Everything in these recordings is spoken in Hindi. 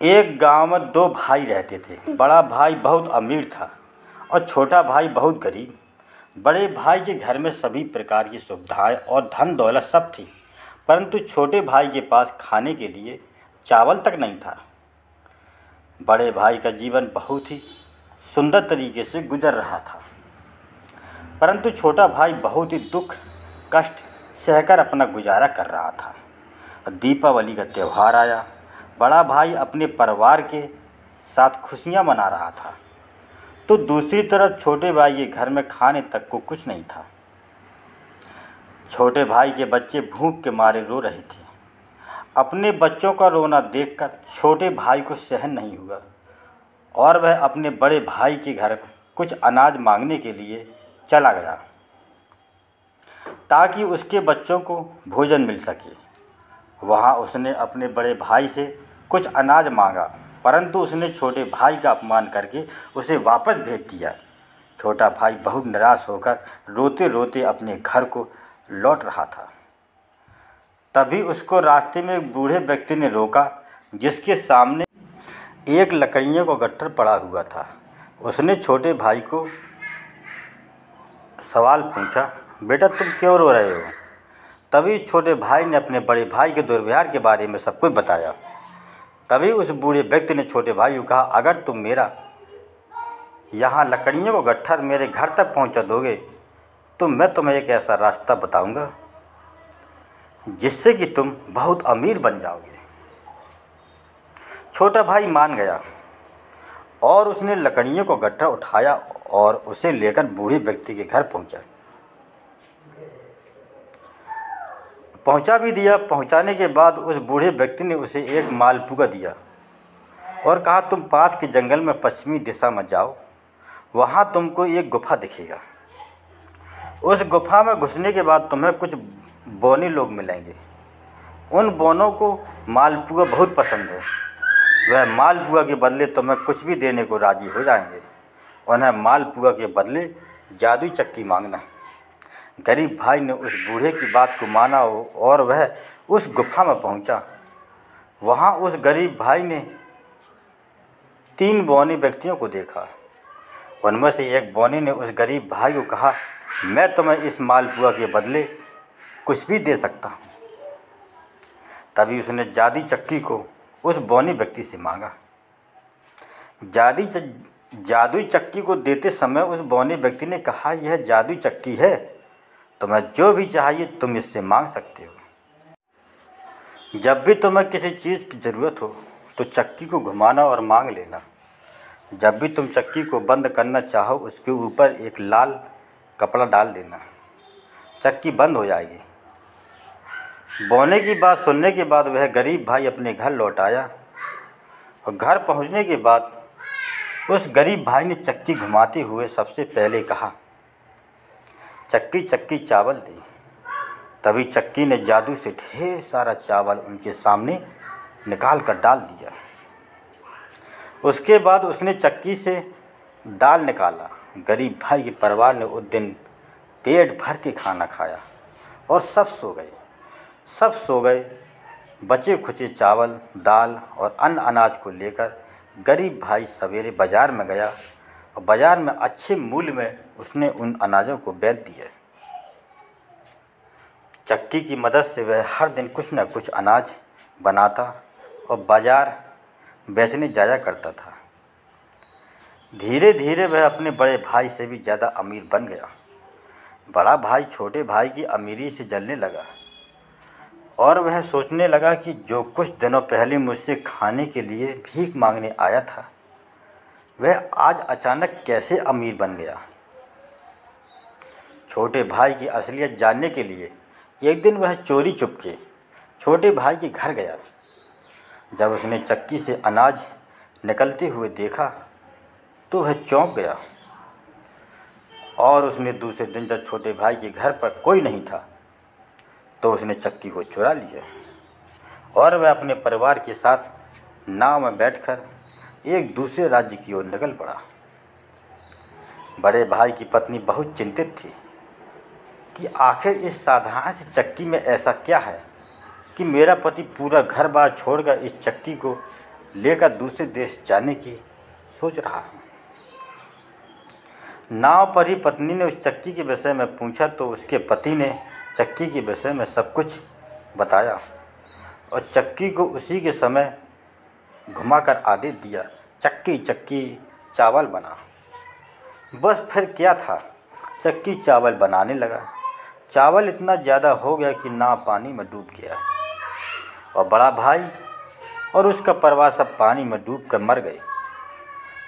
एक गांव में दो भाई रहते थे। बड़ा भाई बहुत अमीर था और छोटा भाई बहुत गरीब। बड़े भाई के घर में सभी प्रकार की सुविधाएं और धन दौलत सब थी, परंतु छोटे भाई के पास खाने के लिए चावल तक नहीं था। बड़े भाई का जीवन बहुत ही सुंदर तरीके से गुजर रहा था, परंतु छोटा भाई बहुत ही दुख कष्ट सहकर अपना गुजारा कर रहा था। दीपावली का त्यौहार आया। बड़ा भाई अपने परिवार के साथ खुशियां मना रहा था, तो दूसरी तरफ छोटे भाई के घर में खाने तक को कुछ नहीं था। छोटे भाई के बच्चे भूख के मारे रो रहे थे। अपने बच्चों का रोना देखकर छोटे भाई को सहन नहीं हुआ और वह अपने बड़े भाई के घर कुछ अनाज मांगने के लिए चला गया ताकि उसके बच्चों को भोजन मिल सके। वहाँ उसने अपने बड़े भाई से कुछ अनाज मांगा, परंतु उसने छोटे भाई का अपमान करके उसे वापस भेज दिया। छोटा भाई बहुत निराश होकर रोते रोते अपने घर को लौट रहा था। तभी उसको रास्ते में एक बूढ़े व्यक्ति ने रोका, जिसके सामने एक लकड़ियों का गट्ठर पड़ा हुआ था। उसने छोटे भाई को सवाल पूछा, बेटा तुम क्यों रो रहे हो? तभी छोटे भाई ने अपने बड़े भाई के दुर्व्यवहार के बारे में सब कुछ बताया। तभी उस बूढ़े व्यक्ति ने छोटे भाई को कहा, अगर तुम मेरा यहाँ लकड़ियों का गट्ठर मेरे घर तक पहुँचा दोगे तो मैं तुम्हें एक ऐसा रास्ता बताऊँगा जिससे कि तुम बहुत अमीर बन जाओगे। छोटा भाई मान गया और उसने लकड़ियों को गट्ठर उठाया और उसे लेकर बूढ़े व्यक्ति के घर पहुंचा भी दिया। पहुंचाने के बाद उस बूढ़े व्यक्ति ने उसे एक मालपुआ दिया और कहा, तुम पास के जंगल में पश्चिमी दिशा में जाओ, वहां तुमको एक गुफा दिखेगा। उस गुफा में घुसने के बाद तुम्हें कुछ बौने लोग मिलेंगे। उन बौनों को मालपुआ बहुत पसंद है। वह मालपुआ के बदले तुम्हें कुछ भी देने को राजी हो जाएंगे। उन्हें मालपुआ के बदले जादुई चक्की मांगना। गरीब भाई ने उस बूढ़े की बात को माना और वह उस गुफा में पहुंचा। वहां उस गरीब भाई ने 3 बौने व्यक्तियों को देखा। उनमें से एक बौने ने उस गरीब भाई को कहा, मैं तुम्हें इस मालपुआ के बदले कुछ भी दे सकता हूँ। तभी उसने जादुई चक्की को उस बौने व्यक्ति से मांगा। जादुई चक्की को देते समय उस बौने व्यक्ति ने कहा, यह जादुई चक्की है, तुम्हें जो भी चाहिए तुम इससे मांग सकते हो। जब भी तुम्हें किसी चीज़ की ज़रूरत हो तो चक्की को घुमाना और मांग लेना। जब भी तुम चक्की को बंद करना चाहो उसके ऊपर एक लाल कपड़ा डाल देना, चक्की बंद हो जाएगी। बौने की बात सुनने के बाद वह गरीब भाई अपने घर लौट आया और घर पहुंचने के बाद उस गरीब भाई ने चक्की घुमाते हुए सबसे पहले कहा, चक्की चक्की चावल दे। तभी चक्की ने जादू से ढेर सारा चावल उनके सामने निकाल कर डाल दिया। उसके बाद उसने चक्की से दाल निकाला। गरीब भाई के परिवार ने उस दिन पेट भर के खाना खाया और सब सो गए। बचे खुचे चावल दाल और अन्य अनाज को लेकर गरीब भाई सवेरे बाज़ार में गया और बाज़ार में अच्छे मूल्य में उसने उन अनाजों को बेच दिया। चक्की की मदद से वह हर दिन कुछ न कुछ अनाज बनाता और बाज़ार बेचने जाया करता था। धीरे धीरे वह अपने बड़े भाई से भी ज़्यादा अमीर बन गया। बड़ा भाई छोटे भाई की अमीरी से जलने लगा और वह सोचने लगा कि जो कुछ दिनों पहले मुझसे खाने के लिए भीख मांगने आया था वह आज अचानक कैसे अमीर बन गया। छोटे भाई की असलियत जानने के लिए एक दिन वह चोरी चुपके छोटे भाई के घर गया। जब उसने चक्की से अनाज निकलते हुए देखा तो वह चौंक गया और उसने दूसरे दिन जब छोटे भाई के घर पर कोई नहीं था तो उसने चक्की को चुरा लिया और वह अपने परिवार के साथ नाव में बैठकर एक दूसरे राज्य की ओर निकल पड़ा। बड़े भाई की पत्नी बहुत चिंतित थी कि आखिर इस साधारण सी चक्की में ऐसा क्या है कि मेरा पति पूरा घर बार छोड़कर इस चक्की को लेकर दूसरे देश जाने की सोच रहा हूँ। नाव पर ही पत्नी ने उस चक्की के विषय में पूछा तो उसके पति ने चक्की के विषय में सब कुछ बताया और चक्की को उसी के समय घुमाकर आदेश दिया, चक्की चक्की चावल बना। बस फिर क्या था, चक्की चावल बनाने लगा। चावल इतना ज़्यादा हो गया कि नाव पानी में डूब गया और बड़ा भाई और उसका परिवार सब पानी में डूब कर मर गए।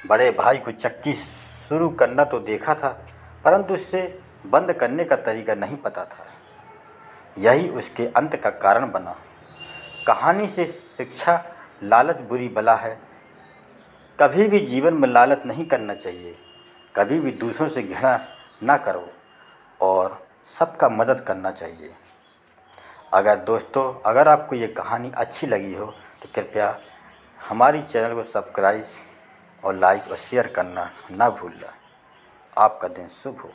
बड़े भाई को चक्की शुरू करना तो देखा था, परंतु उससे बंद करने का तरीका नहीं पता था। यही उसके अंत का कारण बना। कहानी से शिक्षा, लालच बुरी बला है। कभी भी जीवन में लालच नहीं करना चाहिए। कभी भी दूसरों से घृणा ना करो और सबका मदद करना चाहिए। अगर आपको ये कहानी अच्छी लगी हो तो कृपया हमारी चैनल को सब्सक्राइब और लाइक और शेयर करना ना भूलना। आपका दिन शुभ हो।